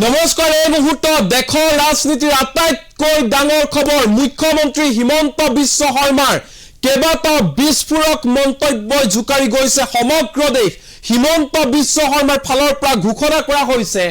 নমস্কাৰ। এই মুহূৰ্তত দেশৰ ৰাজনীতিৰ আটাইতকৈ ডাঙৰ খবৰ, মুখ্যমন্ত্ৰী হিমন্ত বিশ্ব শৰ্মাৰ কেইবাটাও বিস্ফোৰক মন্তব্যই জোকাৰি গৈছে সমগ্ৰ দেশ। হিমন্ত বিশ্ব শৰ্মাৰ ফালৰ পৰা ঘোষণা কৰা হৈছে,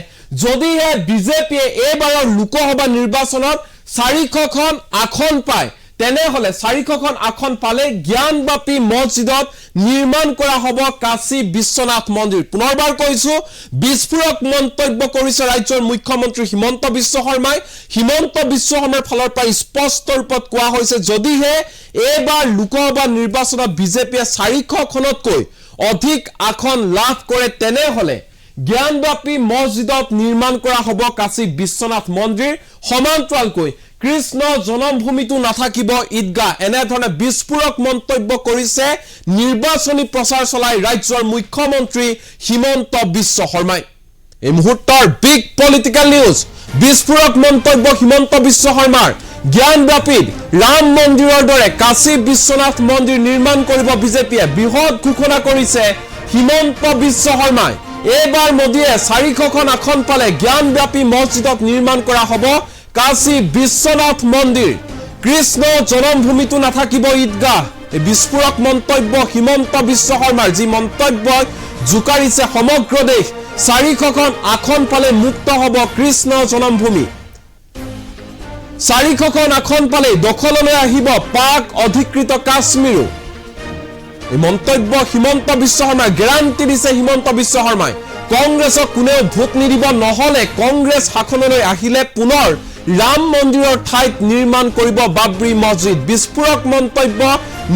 যদিহে বিজেপিয়ে এইবাৰৰ লোকসভা নিৰ্বাচনত 400খন আসন পায়, তেনেহলে 400খন আসন পালে জ্ঞানবাপী মছজিদত নিৰ্মাণ কৰা হ'ব কাশী বিশ্বনাথ মন্দিৰ। পুনৰবাৰ কৈছো, বিস্ফোৰক মন্তব্য কৰিছে ৰাজ্যৰ মুখ্যমন্ত্ৰী হিমন্ত বিশ্ব শৰ্মাই। হিমন্ত বিশ্ব শৰ্মাৰ ফালৰ পৰা স্পষ্ট ৰূপত কোৱা হৈছে, যদিহে এইবাৰ লোকসভা নিৰ্বাচনত বিজেপিয়ে 400খনতকৈ অধিক আসন লাভ কৰে, তেনেহলে জ্ঞানবাপী মছজিদত নিৰ্মাণ কৰা হ'ব কাশী বিশ্বনাথ মন্দিৰ। সমান্তৰালকৈ কৃষ্ণ জন্মভূমিটো নাথাকিব ঈদগাহ। এনেধৰণে বিস্ফোৰক মন্তব্য কৰিছে নিৰ্বাচনী প্ৰচাৰ চলাই ৰাজ্যৰ মুখ্যমন্ত্ৰী হিমন্ত বিশ্ব শৰ্মাই। এই মুহূৰ্তৰ বিগ পলিটিকেল নিউজ, বিস্ফোৰক মন্তব্য হিমন্ত বিশ্ব শৰ্মাৰ। জ্ঞানবাপীত ৰাম মন্দিৰৰ দৰে কাশী বিশ্বনাথ মন্দিৰ নিৰ্মাণ কৰিব বিজেপিয়ে, বৃহৎ ঘোষণা কৰিছে হিমন্ত বিশ্ব শৰ্মাই। এইবাৰ মোদীয়ে 400খন আসন পালে জ্ঞানবাপী মছজিদত নিৰ্মাণ কৰা হ'ব কাশী বিশ্বনাথ মন্দিৰ। কৃষ্ণ জন্মভূমিটো নাথাকিব ঈদগাহ। এই বিস্ফোৰক মন্তব্য হিমন্ত বিশ্ব শৰ্মাৰ, যি মন্তব্যই জোকাৰিছে সমগ্ৰ দেশ। 400খন আসন পালে মুক্ত হ'ব কৃষ্ণ জন্মভূমি। 400খন আসন পালে দখললৈ আহিব পাক অধিকৃত কাশ্মীৰো। এই মন্তব্য হিমন্ত বিশ্ব শৰ্মাই গেৰাণ্টি দিছে। হিমন্ত বিশ্ব শৰ্মাই কংগ্ৰেছক কোনেও ভোট নিদিব, নহলে কংগ্ৰেছ শাসনলৈ আহিলে পুনৰ ৰাম মন্দিৰৰ ঠাইত নিৰ্মাণ কৰিব বাবৰি মছজিদ। বিস্ফোৰক মন্তব্য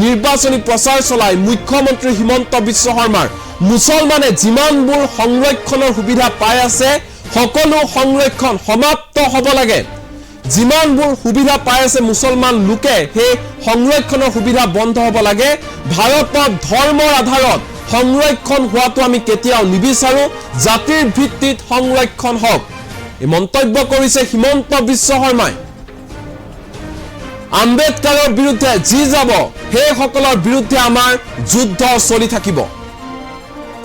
নিৰ্বাচনী প্ৰচাৰ চলাই মুখ্যমন্ত্ৰী হিমন্ত বিশ্ব শৰ্মাৰ। মুছলমানে যিমানবোৰ সংৰক্ষণৰ সুবিধা পাই আছে, সকলো সংৰক্ষণ সমাপ্ত হ'ব লাগে। যিমানবোৰ সুবিধা পাই আছে মুছলমান লোকে, সেই সংৰক্ষণৰ সুবিধা বন্ধ হ'ব লাগে। ভাৰতত ধৰ্মৰ আধাৰত সংৰক্ষণ হোৱাটো আমি কেতিয়াও নিবিচাৰো, জাতিৰ ভিত্তিত সংৰক্ষণ হওক। এই মন্তব্য কৰিছে হিমন্ত বিশ্ব শৰ্মাই। আম্বেদকাৰৰ বিৰুদ্ধে যি যাব, সেইসকলৰ বিৰুদ্ধে আমাৰ যুদ্ধ চলি থাকিব।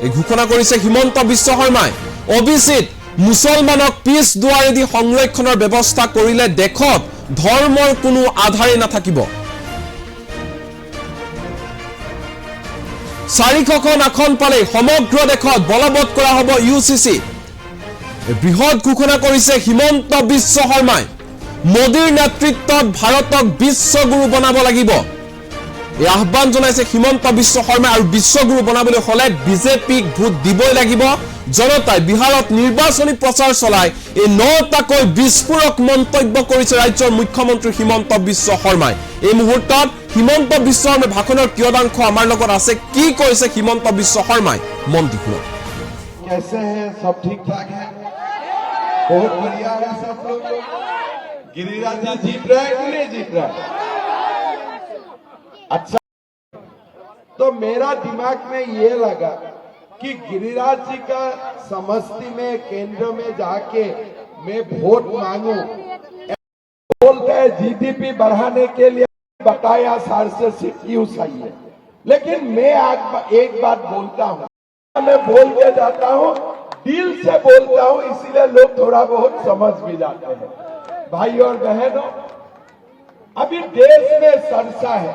এই ঘোষণা কৰিছে হিমন্ত বিশ্ব শৰ্মাই। অবিচিত মুছলমানক পিছ দুৱাৰেদি সংৰক্ষণৰ ব্যৱস্থা কৰিলে দেশত ধৰ্মৰ কোনো আধাৰেই নাথাকিব। 400খন আসন পালে সমগ্ৰ দেশত বলবৎ কৰা হ'ব UCC। বৃহৎ ঘোষণা কৰিছে হিমন্ত বিশ্ব শৰ্মাই। মোদীৰ নেতৃত্বত ভাৰতক বিশ্বগুৰু বনাব লাগিব, এই আহ্বান জনাইছে হিমন্ত বিশ্ব শৰ্মাই। আৰু বিশ্বগুৰু বনাবলৈ হলে বিজেপিক ভোট দিবই লাগিব। জনতাই বিহাৰত নিৰ্বাচনী প্ৰচাৰ চলাই এই 9টাকৈ বিস্ফোৰক মন্তব্য কৰিছে ৰাজ্যৰ মুখ্যমন্ত্ৰী হিমন্ত বিশ্ব শৰ্মাই। এই মুহূৰ্তত হিমন্ত বিশ্ব শৰ্মাৰ ভাষণৰ কিয়দাংশ আমাৰ লগত আছে। কি কৈছে হিমন্ত বিশ্ব শৰ্মাই, মন দি শুনক। कैसे हैं? सब ठीक ठाक है? बहुत बढ़िया है सब लोग। गिरिराज जी जीत रहे हैं कि नहीं जीत रहे? अच्छा, तो मेरा दिमाग में ये लगा कि गिरिराज जी का समष्टि में केंद्र में जाके मैं वोट मांगू। बोलते हैं जीडीपी बढ़ाने के लिए बताया 400 सीट क्यों सही है, लेकिन मैं आज एक बात बोलता हूँ, मैं बोल के जाता हूँ, दिल से बोलता हूँ, इसीलिए लोग थोड़ा बहुत समझ भी जाते हैं। भाई और बहनों, अभी देश में चर्चा है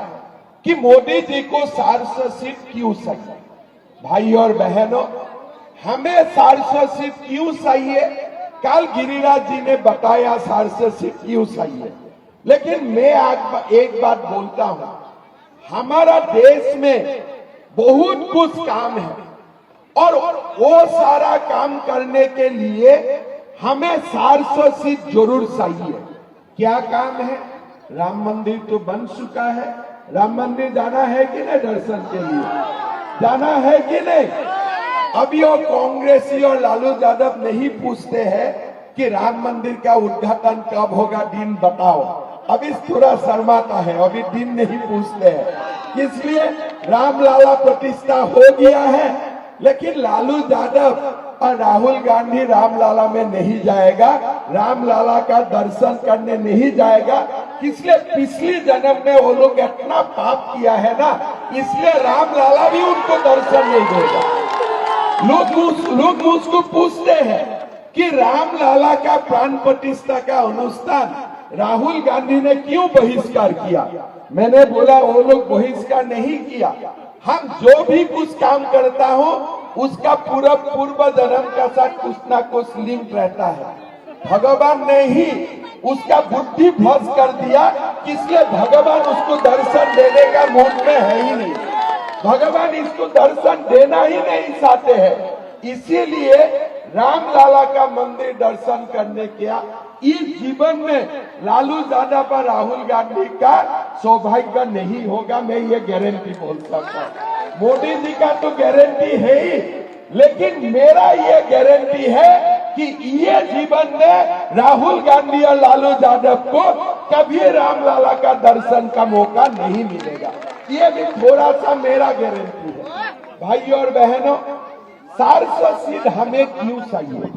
कि मोदी जी को 400 सीट क्यों चाहिए। भाई और बहनों, हमें 400 सीट क्यों चाहिए, कल गिरिराज जी ने बताया 400 सीट क्यों चाहिए, लेकिन मैं आज एक बात बोलता हूँ, हमारा देश में बहुत कुछ काम है और वो सारा काम करने के लिए हमें 400 सीट जरूर चाहिए। क्या काम है? राम मंदिर तो बन चुका है, राम मंदिर जाना है कि नहीं? दर्शन के लिए जाना है कि नहीं? अभी वो कांग्रेसी और लालू यादव नहीं पूछते हैं कि राम मंदिर का उद्घाटन कब होगा, दिन बताओ। अभी थोड़ा शर्माता है, अभी दिन नहीं पूछते हैं, इसलिए रामलला प्रतिष्ठा हो गया है, लेकिन लालू यादव और राहुल गांधी रामलला में नहीं जाएगा, रामलला का दर्शन करने नहीं जाएगा। इसलिए पिछले जन्म में वो लोग इतना पाप किया है ना, इसलिए रामलला भी उनको दर्शन नहीं देगा। लोग मुझको पूछते हैं कि रामलाला का प्राण प्रतिष्ठा का अनुष्ठान राहुल गांधी ने क्यों बहिष्कार किया। मैंने बोला वो लोग बहिष्कार नहीं किया, हम जो भी कुछ काम करता हूं उसका पूरा पूर्व जन्म का साथ कुछ ना कुछ लिंक रहता है। भगवान ने ही उसका बुद्धि भ्रष्ट कर दिया, इसलिए भगवान उसको दर्शन देने का मूड में है ही नहीं, भगवान इसको दर्शन देना ही नहीं चाहते हैं। इसीलिए रामलाला का मंदिर दर्शन करने किया। इस जीवन में लालू यादव और राहुल गांधी का सौभाग्य नहीं होगा, मैं ये गारंटी बोल सकता हूँ। मोदी जी का तो गारंटी है ही, लेकिन मेरा ये गारंटी है कि ये जीवन में राहुल गांधी और लालू यादव को कभी रामलाला का दर्शन का मौका नहीं मिलेगा। ये भी थोड़ा सा मेरा गारंटी है। भाइयों और बहनों, 400 सीट हमें क्यों चाहिए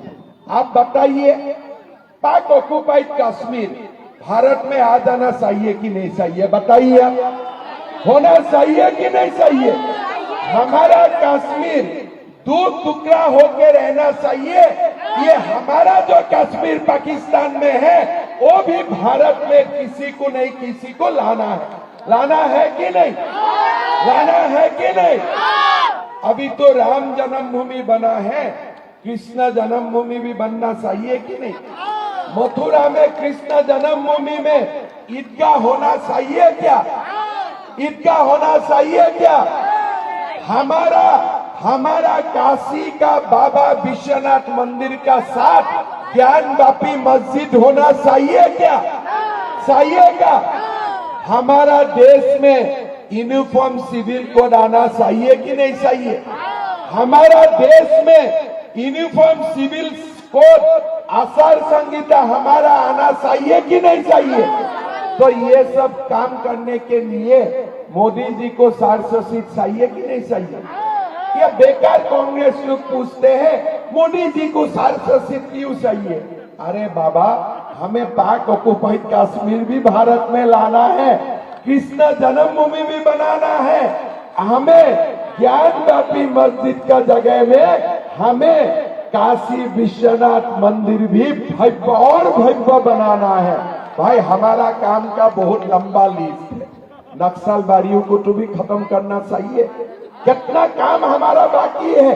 आप बताइए। पाक ऑक्युपाइड कश्मीर भारत में आ जाना चाहिए कि नहीं चाहिए, बताइए आप। होना चाहिए कि नहीं चाहिए। हमारा कश्मीर दो टुकड़ा होकर रहना चाहिए। ये हमारा जो कश्मीर पाकिस्तान में है वो भी भारत में किसी को नहीं किसी को लाना है। लाना है कि नहीं, लाना है कि नहीं। अभी तो राम जन्मभूमि बना है, कृष्ण जन्मभूमि भी बनना चाहिए कि नहीं। मथुरा में कृष्ण जन्मभूमि में ईदगाह होना चाहिए क्या, ईदगाह होना चाहिए क्या। हमारा काशी का बाबा विश्वनाथ मंदिर का साथ ज्ञानवापी मस्जिद होना चाहिए क्या, चाहिए क्या। हमारा देश में यूनिफॉर्म सिविल कोड आना चाहिए कि नहीं चाहिए। हमारा देश में यूनिफॉर्म सिविल कोड आचार संहिता हमारा आना चाहिए कि नहीं चाहिए। तो ये सब काम करने के लिए मोदी जी को 400 सीट चाहिए कि नहीं चाहिए। ये बेकार कांग्रेस लोग पूछते हैं मोदी जी को 400 सीट क्यों चाहिए। अरे बाबा, हमें पाक ऑक्युपाइड कश्मीर भी भारत में लाना है, कृष्ण जन्मभूमि भी बनाना है, हमें ज्ञानवापी मस्जिद का जगह में हमें काशी विश्वनाथ मंदिर भी भव्य और भव्य बनाना है। भाई हमारा काम का बहुत लंबा लिस्ट है। नक्सलवादियों को तो भी खत्म करना चाहिए। कितना काम हमारा बाकी है।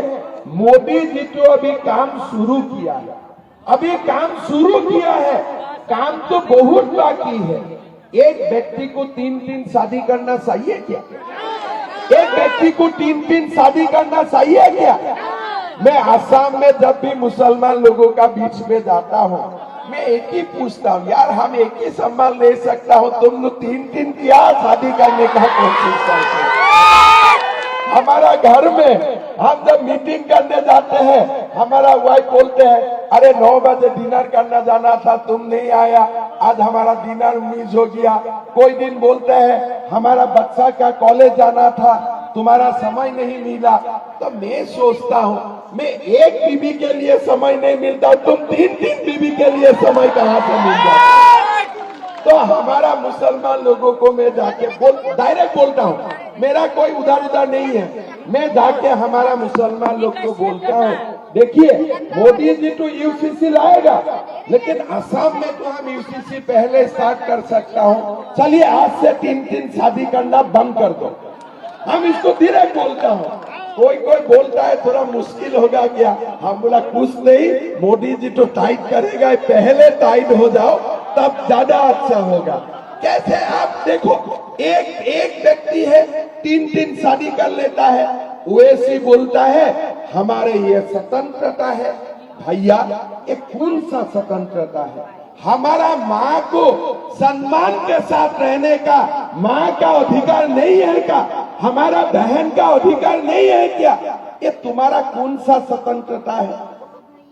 मोदी जी तो अभी काम शुरू किया है, अभी काम शुरू किया है, काम तो बहुत बाकी है। एक व्यक्ति को 3-3 शादी करना चाहिए क्या। एक व्यक्ति को 3-3 शादी करना चाहिए क्या। मैं आसाम में जब भी मुसलमान लोगों का बीच में जाता हूँ, मैं एक ही पूछता हूँ, यार हम एक ही संभाल ले सकता हूँ, तुम लोग 3-3 क्या शादी करने का कोशिश करते हो। हमारा घर में हम जब मीटिंग करने जाते हैं, हमारा वाइफ बोलते हैं अरे 9 बजे डिनर करना जाना था, तुम नहीं आया, आज हमारा डिनर मिस हो गया। कोई दिन बोलते हैं हमारा बच्चा का कॉलेज जाना था, तुम्हारा समय नहीं मिला। तो मैं सोचता हूँ मैं एक बीबी के लिए समय नहीं मिलता, तुम 3-3 बीबी के लिए समय कहाँ से मिल जाता। तो हमारा मुसलमान लोगों को मैं जाके डायरेक्ट बोलता हूँ, मेरा कोई उधर नहीं है, मैं जाके हमारा मुसलमान लोग को बोलता हूँ देखिए मोदी जी तो यूसीसी लाएगा, लेकिन असम में तो हम यूसीसी पहले स्टार्ट कर सकता हूँ। चलिए आज से 3-3 शादी करना बंद कर दो। हम इसको धीरे बोलता हूँ। कोई बोलता है थोड़ा मुश्किल होगा क्या। हम बोला कुछ नहीं, मोदी जी तो टाइट करेगा, पहले टाइट हो जाओ तब ज्यादा अच्छा होगा। कैसे आप देखो, एक व्यक्ति है 3-3 शादी कर लेता है, वैसे बोलता है हमारे ये स्वतंत्रता है। भैया ये कौन सा स्वतंत्रता है। हमारा माँ को सम्मान के साथ रहने का माँ का अधिकार नहीं है क्या। हमारा बहन का अधिकार नहीं है क्या। ये तुम्हारा कौन सा स्वतंत्रता है।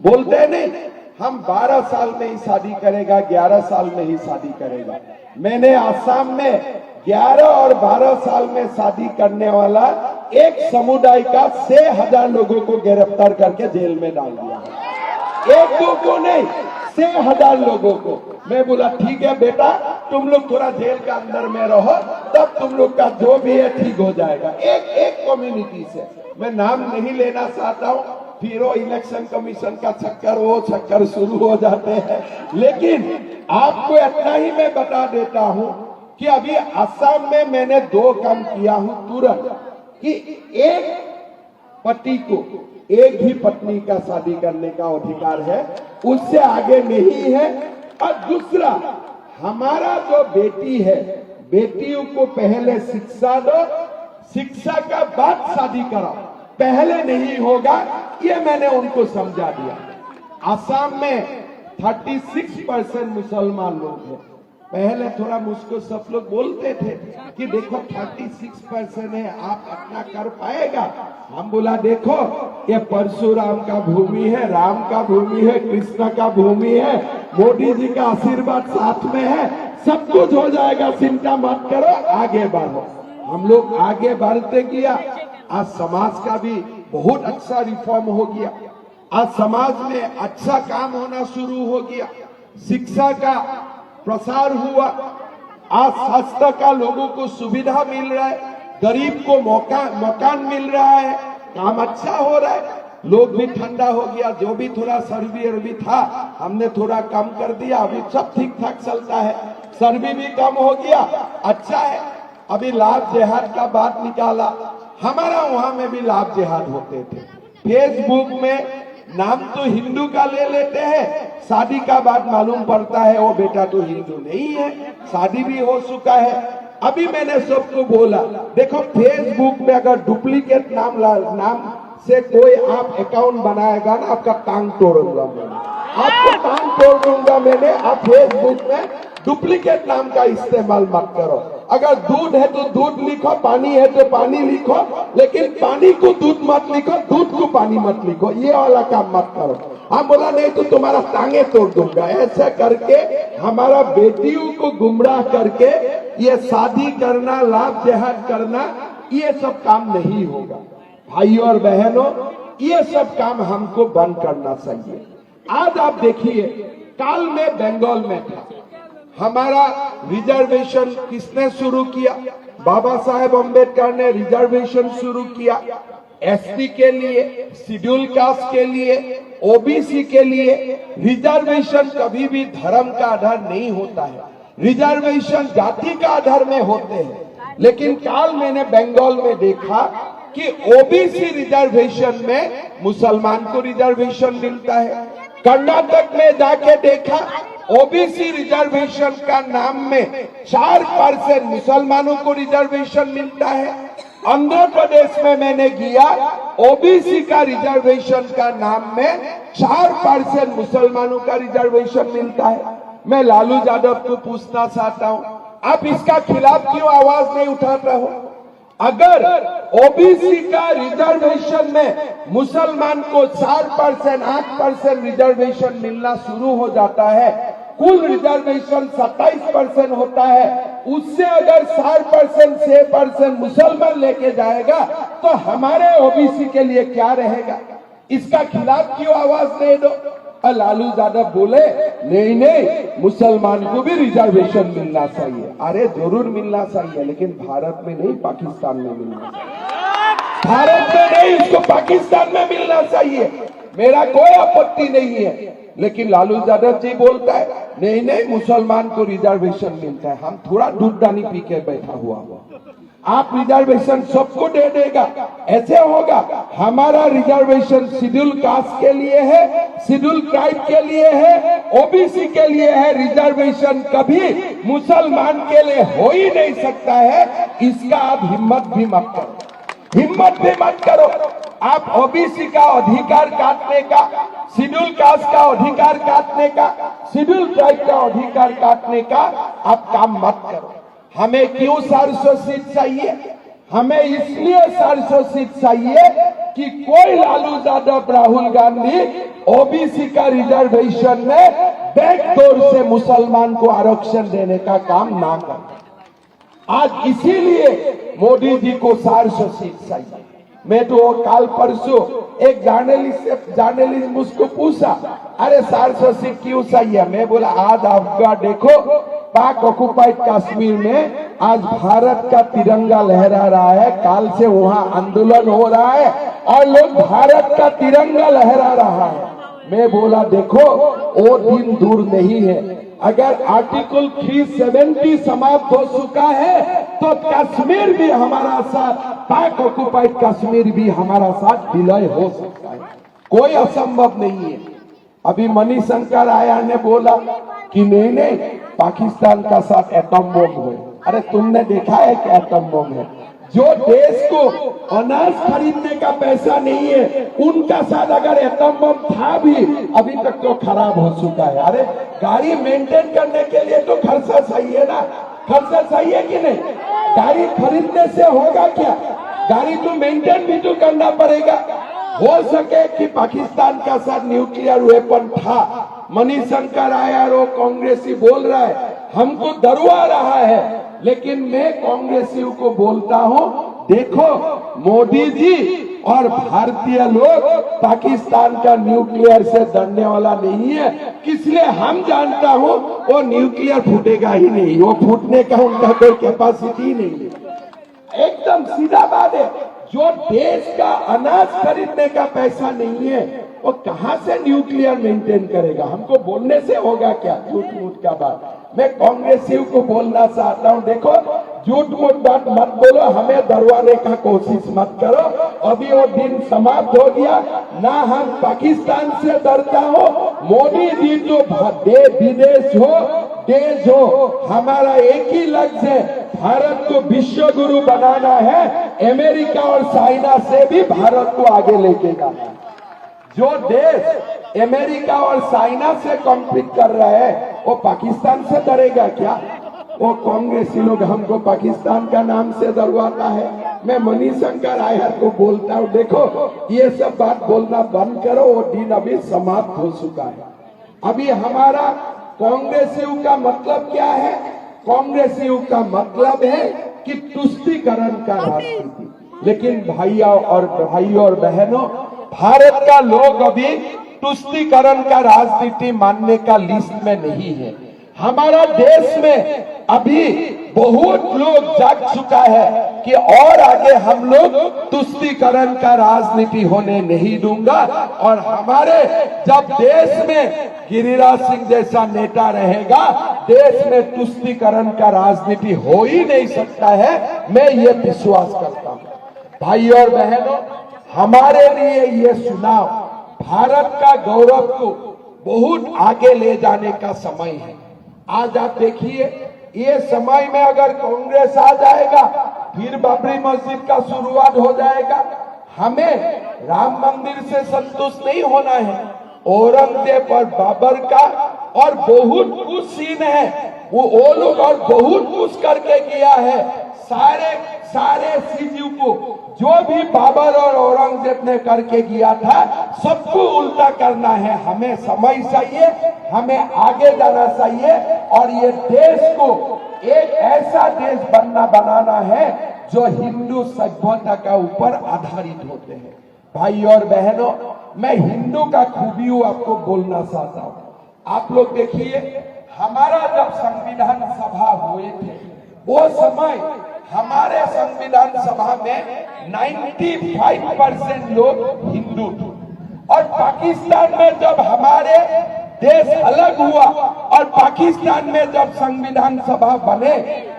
बोलते नहीं हम 12 साल में ही शादी करेगा, 11 साल में ही शादी करेगा। मैंने आसाम में 11 और 12 साल में शादी करने वाला एक समुदाय का 6,000 लोगों को गिरफ्तार करके जेल में डाल दिया। एक दो को नहीं, 6,000 लोगों को। मैं बोला ठीक है बेटा, तुम लोग थोड़ा जेल के अंदर में रहो, तब तुम लोग का जो भी है ठीक हो जाएगा। एक कम्युनिटी से, मैं नाम नहीं लेना चाहता हूँ, फिर वो इलेक्शन कमीशन का चक्कर शुरू हो जाते हैं। लेकिन आपको इतना ही मैं बता देता हूं कि अभी असम में मैंने 2 काम किया हूं तुरंत, कि एक पति को एक ही पत्नी का शादी करने का अधिकार है, उससे आगे नहीं है। और दूसरा, हमारा जो बेटी है, बेटियों को पहले शिक्षा दो, शिक्षा का बाद शादी कराओ, पहले नहीं होगा, ये मैंने उनको समझा दिया। असम में 36% मुसलमान लोग हैं। पहले थोड़ा मुझको सब लोग बोलते थे कि देखो 36% है, आप अपना कर पाएगा। हम बोला देखो, ये परशुराम का भूमि है, राम का भूमि है, कृष्ण का भूमि है, मोदी जी का आशीर्वाद साथ में है, सब कुछ हो जाएगा, चिंता मत करो, आगे बढ़ो। हम लोग आगे बढ़ते गया। आज समाज का भी बहुत अच्छा रिफॉर्म हो गया। आज समाज में अच्छा काम होना शुरू हो गया। शिक्षा का प्रसार हुआ। आज स्वास्थ्य का लोगों को सुविधा मिल रहा है, गरीब को मकान मिल रहा है, काम अच्छा हो रहा है, लोग भी ठंडा हो गया। जो भी थोड़ा सर्दी अरबी था, हमने थोड़ा कम कर दिया, अभी सब ठीक ठाक चलता है। सर्दी भी कम हो गया, अच्छा है। अभी लाभ जिहाद का बात निकाला, हमारा वहां में भी लाभ जिहाद होते थे। फेसबुक में नाम तो हिंदू का ले लेते हैं, शादी का बाद मालूम पड़ता है वो बेटा तो हिंदू नहीं है, शादी भी हो चुका है। अभी मैंने सबको बोला, देखो फेसबुक में अगर डुप्लीकेट नाम से कोई आप अकाउंट बनाएगा ना, आपका टांग तोड़ूंगा मैंने, आपको टांग तोड़ दूंगा मैंने। आप फेसबुक में डुप्लीकेट नाम का इस्तेमाल मत करो। अगर दूध है तो दूध लिखो, पानी है तो पानी लिखो, लेकिन पानी को दूध मत लिखो, दूध को पानी मत लिखो, ये वाला काम मत करो। हम बोला नहीं तो तुम्हारा टांगे तोड़ दूंगा। ऐसा करके हमारा बेटियों को गुमराह करके ये शादी करना, लाभ जिहाद करना, ये सब काम नहीं होगा। भाइयों और बहनों, ये सब काम हमको बंद करना चाहिए। आज आप देखिए, काल में बंगाल में था, हमारा रिजर्वेशन किसने शुरू किया? बाबा साहेब अम्बेडकर ने रिजर्वेशन शुरू किया। एसटी के लिए, शेड्यूल कास्ट के लिए, ओबीसी के लिए। रिजर्वेशन कभी भी धर्म का आधार नहीं होता है, रिजर्वेशन जाति का आधार में होते हैं। लेकिन काल मैंने बंगाल में देखा कि ओबीसी रिजर्वेशन में मुसलमान को रिजर्वेशन मिलता है। कर्नाटक में जाके देखा, ओबीसी रिजर्वेशन का नाम में 4% मुसलमानों को रिजर्वेशन मिलता है। आंध्र प्रदेश में मैंने गया, ओबीसी का रिजर्वेशन का नाम में 4% मुसलमानों का रिजर्वेशन मिलता है। मैं लालू यादव को पूछना चाहता हूं, आप इसका खिलाफ क्यों आवाज नहीं उठाते हो? अगर ओबीसी का रिजर्वेशन में मुसलमान को 4%, 8% रिजर्वेशन मिलना शुरू हो जाता है, कुल रिजर्वेशन 27% होता है, उससे अगर 4%, 6% मुसलमान लेके जाएगा तो हमारे ओबीसी के लिए क्या रहेगा? इसका खिलाफ क्यों आवाज नहीं दो? और लालू यादव बोले नहीं नहीं, मुसलमान को भी रिजर्वेशन मिलना चाहिए। अरे जरूर मिलना चाहिए, लेकिन भारत में नहीं, पाकिस्तान में मिलना चाहिए। भारत में नहीं, इसको पाकिस्तान में मिलना चाहिए। मेरा कोई आपत्ति नहीं है। लेकिन लालू यादव जी बोलता है नहीं नहीं, मुसलमान को रिजर्वेशन मिलता है। हम थोड़ा दूध दानी पी के बैठा हुआ, आप रिजर्वेशन सबको दे देगा, ऐसे होगा? हमारा रिजर्वेशन शेड्यूल कास्ट के लिए है, शेड्यूल ट्राइब के लिए है, ओबीसी के लिए है। रिजर्वेशन कभी मुसलमान के लिए हो ही नहीं सकता है। इसका आप हिम्मत भी मत करो, हिम्मत भी मत करो। आप ओबीसी का अधिकार काटने का, शेड्यूल कास्ट का अधिकार काटने का, शेड्यूल ट्राइब का अधिकार काटने का आप काम मत करो। हमें क्यों 400 सीट चाहिए? हमें इसलिए 400 सीट चाहिए कि कोई लालू यादव, राहुल गांधी ओबीसी का रिजर्वेशन में बैकडोर से मुसलमान को आरक्षण देने का काम ना करे। आज इसीलिए मोदी जी को 400 सीट चाहिए। मैं तो काल परसों एक जर्नलिस्ट मुझको पूछा, अरे 400 सीट क्यों चाहिए? मैं बोला आज आपका देखो, पाक ऑक्युपाइड कश्मीर में आज भारत का तिरंगा लहरा रहा है, काल से वहां आंदोलन हो रहा है। और लोग भारत का तिरंगा लहरा रहा है। मैं बोला देखो वो दिन दूर नहीं है। अगर आर्टिकल 370 समाप्त हो चुका है तो कश्मीर भी हमारा साथ, पाक ऑक्युपाइड कश्मीर भी हमारा साथ विलय हो सकता है, कोई असंभव नहीं है। अभी मणिशंकर आया ने बोला कि नहीं पाकिस्तान का साथ एटम बम है। अरे तुमने देखा है कि एटम बम है? जो देश को अनाज खरीदने का पैसा नहीं है उनका साथ अगर एटम बम था भी अभी तक तो खराब हो चुका है। अरे गाड़ी मेंटेन करने के लिए तो खर्चा चाहिए ना, खर्चा चाहिए कि नहीं? गाड़ी खरीदने से होगा क्या? गाड़ी तो मेंटेन भी तो करना पड़ेगा। हो सके कि पाकिस्तान का साथ न्यूक्लियर वेपन था। मणिशंकर आया और कांग्रेसी बोल रहा है हमको डरवा रहा है, लेकिन मैं कांग्रेसियों को बोलता हूं देखो मोदी जी और भारतीय लोग पाकिस्तान का न्यूक्लियर से डरने वाला नहीं है, इसलिए हम जानता हूं वो न्यूक्लियर फूटेगा ही नहीं, वो फूटने का उनका कोई कैपेसिटी नहीं है। एकदम सीधा बात है। जो देश का अनाज खरीदने का पैसा नहीं है वो कहां से न्यूक्लियर मेंटेन करेगा? हमको बोलने से होगा क्या? झूठ मूठ का बात। मैं कांग्रेसियों को बोलना चाहता हूं देखो झूठ मूठ बात मत बोलो, हमें डरवाने का कोशिश मत करो। अभी वो दिन समाप्त हो गया ना, हम पाकिस्तान से डरता हो। मोदी जी तो विदेश हो देश हो, हमारा एक ही लक्ष्य है, भारत को विश्व गुरु बनाना है। अमेरिका और चाइना से भी भारत को आगे लेके जाना है। जो देश अमेरिका और चाइना से कॉम्पीट कर रहा है वो पाकिस्तान से डरेगा क्या? वो कांग्रेसी लोग हमको पाकिस्तान का नाम से डरवाता है। मैं मणिशंकर आयर को बोलता हूँ देखो ये सब बात बोलना बंद करो, वो दिन अभी समाप्त हो चुका है। अभी हमारा कांग्रेसियों का मतलब क्या है? कांग्रेसियों का मतलब है कि तुष्टीकरण का राजनीति। लेकिन भाइयों और बहनों, भारत का लोग अभी तुष्टीकरण का राजनीति मानने का लिस्ट में नहीं है। हमारा देश में अभी बहुत लोग जाग चुका है कि और आगे हम लोग तुष्टीकरण का राजनीति होने नहीं दूंगा। और हमारे जब देश में गिरिराज सिंह जैसा नेता रहेगा, देश में तुष्टीकरण का राजनीति हो ही नहीं सकता है, मैं ये विश्वास करता हूँ। भाइयों और बहनों, हमारे लिए ये चुनाव भारत का गौरव को बहुत आगे ले जाने का समय है। आज आप देखिए ये समय में अगर कांग्रेस आ जाएगा फिर बाबरी मस्जिद का शुरुआत हो जाएगा। हमें राम मंदिर से संतुष्ट नहीं होना है, औरंगजेब और बाबर का और बहुत कुछ सीन है वो लोग और बहुत कुछ करके किया है। सारे चीजों को जो भी बाबर और औरंगजेब ने करके किया था सबको उल्टा करना है। हमें समय चाहिए, हमें आगे जाना चाहिए और ये देश को एक ऐसा देश बनाना है जो हिंदू सभ्यता का ऊपर आधारित होते हैं। भाई और बहनों, मैं हिंदू का खूबियों आपको बोलना चाहता हूँ। आप लोग देखिए हमारा जब संविधान सभा हुए थे वो समय हमारे संविधान सभा में 95% लोग हिंदू थे। और पाकिस्तान में जब हमारे देश अलग हुआ और पाकिस्तान में जब संविधान सभा बने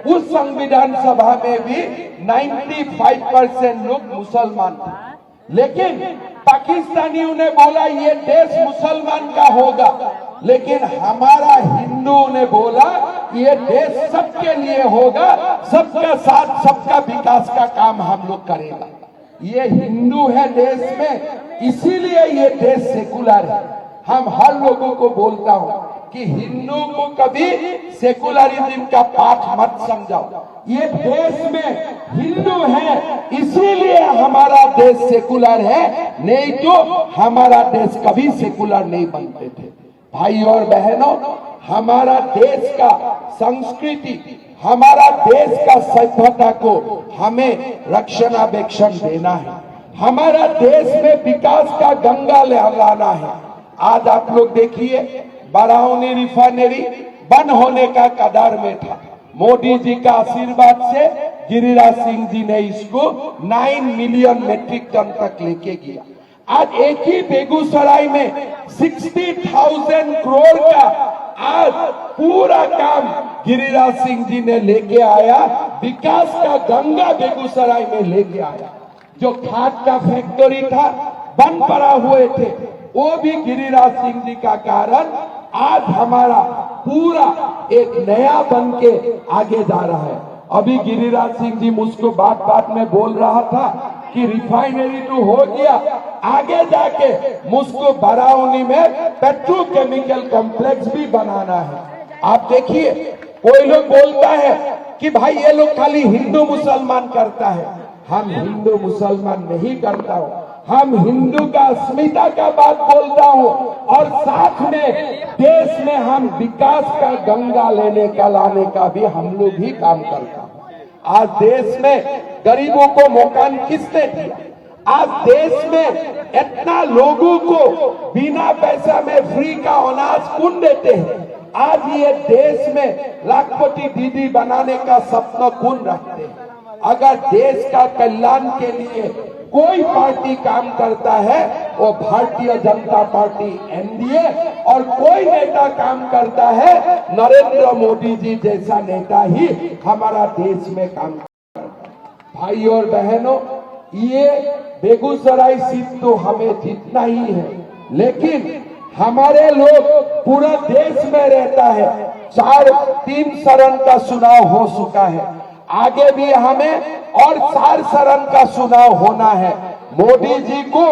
उस संविधान सभा में भी 95% लोग मुसलमान थे। लेकिन पाकिस्तानियों ने बोला ये देश मुसलमान का होगा, लेकिन हमारा हिंदुओं ने बोला ये देश सबके लिए होगा, सबका साथ सबका विकास का काम हम लोग करेगा। ये हिंदू है देश में, इसीलिए ये देश सेकुलर है। हम हर लोगों को बोलता हूँ कि हिंदू को कभी सेकुलरिज्म का पाठ मत समझाओ। ये देश में हिंदू है इसीलिए हमारा देश सेकुलर है, नहीं तो हमारा देश कभी सेकुलर नहीं बनते थे। भाई और बहनों, हमारा देश का संस्कृति, हमारा देश का सभ्यता को हमें रक्षणाबेक्षण देना है। हमारा देश में विकास का गंगा लाना है। आज आप लोग देखिए बराउनी रिफाइनरी बंद होने का कगार में था। मोदी जी का आशीर्वाद से गिरिराज सिंह जी ने इसको 9 मिलियन मेट्रिक टन तक लेके गया। आज एक ही बेगूसराय में 60,000 करोड़ का आज पूरा काम गिरिराज सिंह जी ने लेके आया, विकास का गंगा बेगूसराय में लेके आया। जो खाद का फैक्ट्री था, बंद पड़ा हुए थे, वो भी गिरिराज सिंह जी का कारण आज हमारा पूरा एक नया बन के आगे जा रहा है। अभी गिरिराज सिंह जी मुझको बात बात में बोल रहा था कि रिफाइनरी तो हो गया, आगे जाके मुझको बराऊनी में पेट्रोकेमिकल कॉम्प्लेक्स भी बनाना है। आप देखिए, कोई लोग बोलता है कि भाई ये लोग खाली हिंदू मुसलमान करता है। हम हिंदू मुसलमान नहीं करता हूँ, हम हिंदू का अस्मिता का बात बोलता हूँ, और साथ में देश में हम विकास का गंगा लाने का भी हम लोग ही काम करता हूँ। आज देश में गरीबों को मकान किसने दिया? आज देश में इतना लोगों को बिना पैसा में फ्री का अनाज कौन देते हैं? आज ये देश में लाखपति दीदी बनाने का सपना कौन रखते हैं? अगर देश का कल्याण के लिए कोई पार्टी काम करता है, वो भारतीय जनता पार्टी एनडीए, और कोई नेता काम करता है, नरेंद्र मोदी जी जैसा नेता ही हमारा देश में काम करता है। भाई और बहनों, ये बेगूसराय सीट तो हमें जीतना ही है, लेकिन हमारे लोग पूरा देश में रहता है। 3 चरण का चुनाव हो चुका है, आगे भी हमें और 4 चरण का चुनाव होना है। मोदी जी को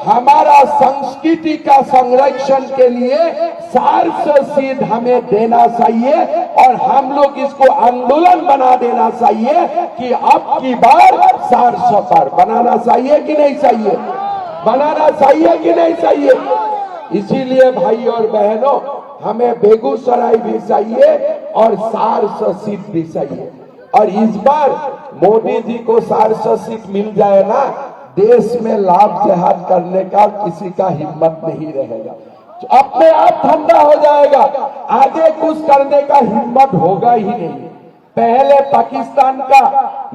हमारा संस्कृति का संरक्षण के लिए 400 सीट हमें देना चाहिए, और हम लोग इसको आंदोलन बना देना चाहिए कि अब की बार 400 पार बनाना चाहिए कि नहीं चाहिए? बनाना चाहिए कि नहीं चाहिए? इसीलिए भाई और बहनों, हमें बेगूसराय भी चाहिए और 400 सीट भी चाहिए। और इस बार मोदी जी को 400 सीट मिल जाए ना, देश में लाभ जिहाद करने का किसी का हिम्मत नहीं रहेगा, अपने आप ठंडा हो जाएगा, आगे कुछ करने का हिम्मत होगा ही नहीं। पहले पाकिस्तान का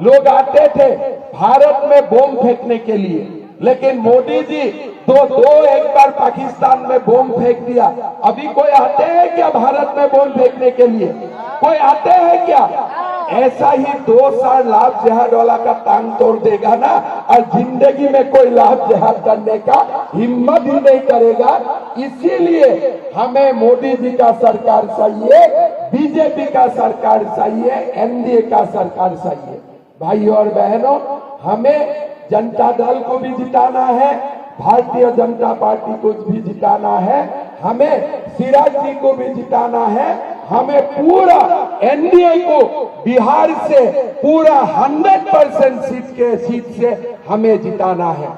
लोग आते थे भारत में बम फेंकने के लिए, लेकिन मोदी जी एक बार पाकिस्तान में बम फेंक दिया। अभी कोई आते हैं क्या भारत में बम फेंकने के लिए? कोई आते हैं क्या? ऐसा ही 2 साल लाभ जिहाद वाला का टांग तोड़ देगा ना, और जिंदगी में कोई लाभ जिहाद करने का हिम्मत ही नहीं करेगा। इसीलिए हमें मोदी जी का सरकार चाहिए, बीजेपी का सरकार चाहिए, एनडीए का सरकार चाहिए। भाई और बहनों, हमें जनता दल को भी जिताना है, भारतीय जनता पार्टी को भी जिताना है, हमें सिराज जी को भी जिताना है, हमें पूरा एनडीए को बिहार से पूरा 100% सीट से हमें जिताना है।